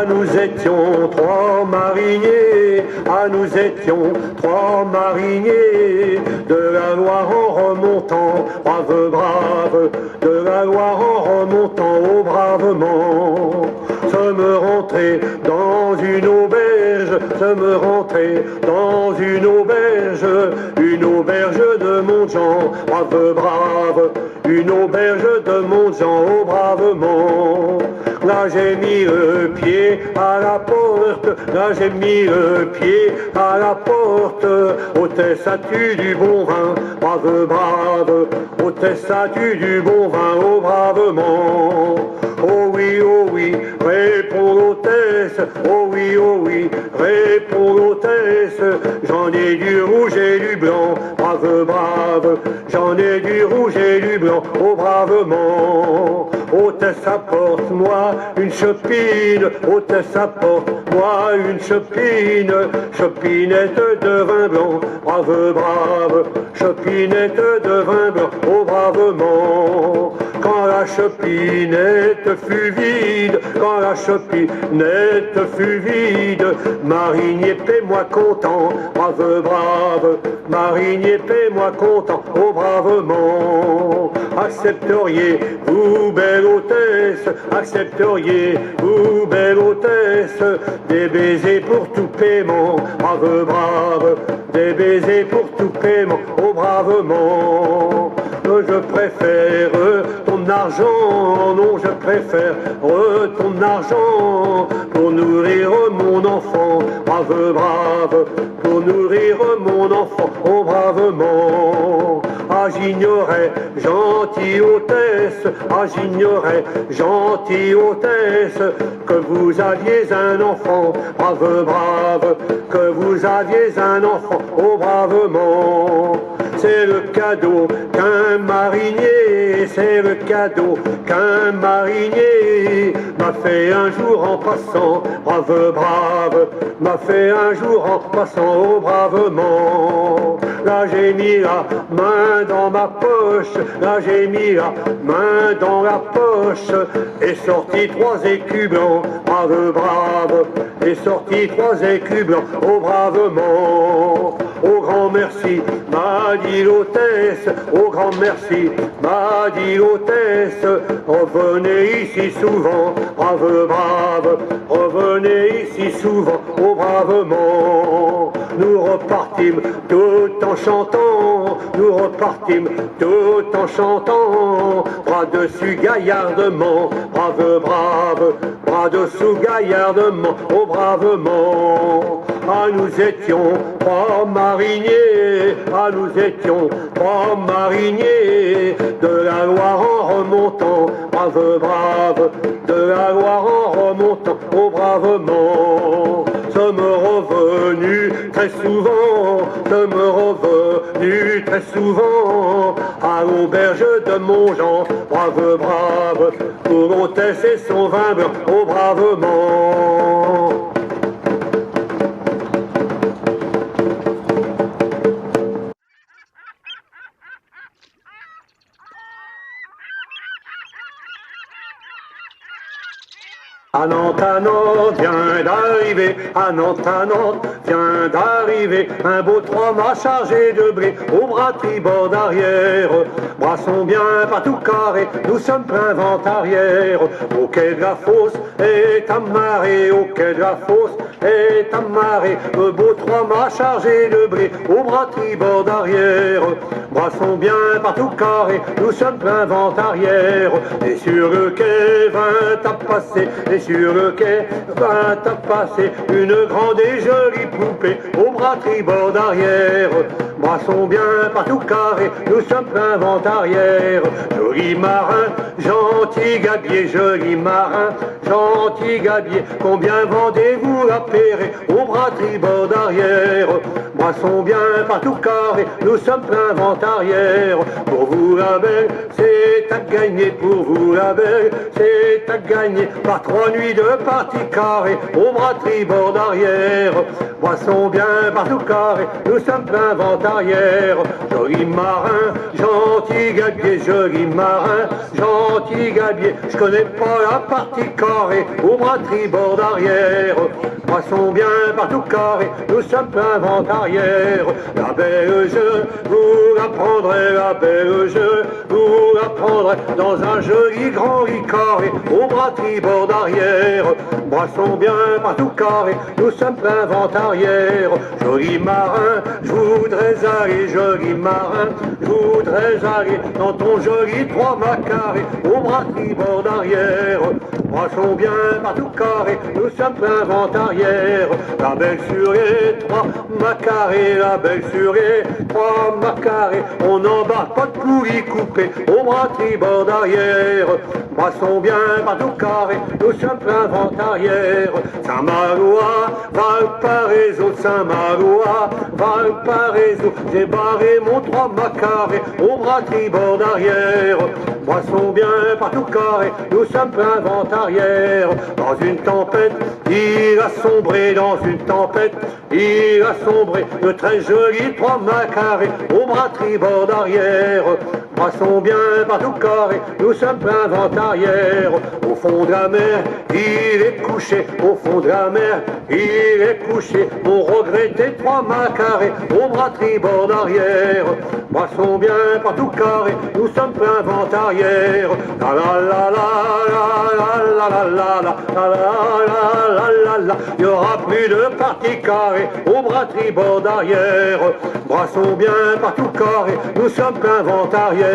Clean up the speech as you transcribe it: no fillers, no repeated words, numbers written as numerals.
Ah, nous étions trois mariniers, ah, nous étions trois mariniers, de la Loire en remontant, brave, brave, de la Loire en remontant au bravement. Sommes rentrés dans une auberge, sommes rentrés dans une auberge de Montjean, brave, brave, une auberge de Montjean au bravement. Là j'ai mis le pied à la porte, là j'ai mis le pied à la porte, hôtesse as-tu du bon vin, brave, brave, hôtesse as-tu du bon vin au bravement. Oh oui, répond l'hôtesse, oh oui, répond l'hôtesse, j'en ai du rouge et du blanc, brave, brave, j'en ai du rouge et du blanc, oh bravement. Hôtesse apporte-moi une chopine, hôtesse apporte-moi une chopine, chopinette de vin blanc, brave, brave, chopinette de vin blanc, oh bravement. Quand la chopinette fut vide, quand la chopinette fut vide, marinier paie-moi content, brave, brave, marinier paie-moi content, oh bravement. Accepteriez-vous, belle hôtesse, accepteriez-vous, belle hôtesse, des baisers pour tout paiement, brave, brave, des baisers pour tout paiement, oh bravement. Je préfère ton argent, non, je préfère ton argent pour nourrir mon enfant, brave, brave, pour nourrir mon enfant, oh bravement. Ah, j'ignorais, gentille hôtesse, ah, j'ignorais, gentille hôtesse, que vous aviez un enfant, brave, brave, que vous aviez un enfant, oh bravement. C'est le cadeau qu'un marinier, c'est le cadeau qu'un marinier m'a fait un jour en passant, brave, brave, m'a fait un jour en passant, oh bravement. Là j'ai mis la main dans ma poche, là j'ai mis la main dans la poche, et sorti 3 écus blancs, brave, brave, et sorti 3 écus blancs, oh bravement. Au grand merci, m'a dit l'hôtesse, au grand merci, m'a dit l'hôtesse, revenez ici souvent, brave, brave, revenez ici souvent, oh bravement. Nous repartîmes tout en chantant, nous repartîmes tout en chantant, bras dessus gaillardement, brave, brave, bras dessous gaillardement, oh bravement. Ah, nous étions trois mariniers, ah, nous étions trois mariniers, de la Loire en remontant, brave, brave, de la Loire en remontant, oh bravement. Sommes revenus très souvent, sommes revenus très souvent, à l'auberge de Montjean, brave, brave, pour l'hôtesse et son vin blanc, oh bravement. À Nantes vient d'arriver, à Nantes vient d'arriver, un beau 3-mâts chargé de blé, au bras tribord d'arrière. Brassons bien, pas tout carré, nous sommes plein vent arrière. Au quai de la fosse est amarré, au quai de la fosse est amarré, un beau 3-mâts chargé de blé, au bras tribord d'arrière. Brassons bien, pas tout carré, nous sommes plein vent arrière. Et sur le quai 20 à passer, et sur le quai 20 à passer, une grande et jolie poupée au bras tribord d'arrière. Brassons bien, pas tout carré, nous sommes plein vent arrière. Joli marin, gentil gabier, joli marin, gentil gabier, combien vendez-vous la Perrée au bras tribord d'arrière? Brassons bien, pas tout carré, nous sommes plein vent arrière. Pour vous la belle, c'est à gagner, pour vous la belle, c'est à gagner, par 3 nuits de partie carrée au bras tribord d'arrière. Brassons bien, pas tout carré, nous sommes plein vent arrière. arrière. Joli marin, gentil gabier, joli marin, gentil gabier. Je connais pas la partie carrée, au bras tribord d'arrière. Poisson bien partout carré, nous sommes plein vent arrière. La belle jeu, vous la prendrez, la belle jeu, vous la prendrez dans un joli grand lit carré, au bras tribord d'arrière. Poisson bien partout carré, nous sommes plein vent arrière. Joli marin, je voudrais aller, joli marin, je voudrais aller dans ton joli 3 mâts carré, au bras tribord d'arrière. Poisson bien partout carré, nous sommes plein vent arrière. La belle sur les 3 mâts carrés, la belle sur les 3 mâts carrés. On n'embarque pas de poulie coupée, au bras tribord d'arrière. Poisson bien partout carré, nous sommes plein vent arrière. Saint-Malois, Valparaiso, Saint-Malois, Valparaiso. J'ai barré mon 3 mâts carrés, au bras tribord d'arrière. Poisson bien partout carré, nous sommes plein vent arrière. Dans une tempête, il a sombré, dans une tempête, il a sombré. De très jolis 3 mâts carrés, au bras tribord d'arrière. Poisson bien partout carré, nous sommes plein vent arrière. Au fond de la mer, il est couché, au fond de la mer, il est couché. Mon regretté 3 mâts carrés, au bras tribord d'arrière. Poisson bien partout carré, nous sommes plein vent arrière. La la la la la la la la la la la la la. Il n'y aura plus de partie carrée, au bras tribord d'arrière. Poisson bien partout carré, nous sommes plein vent arrière.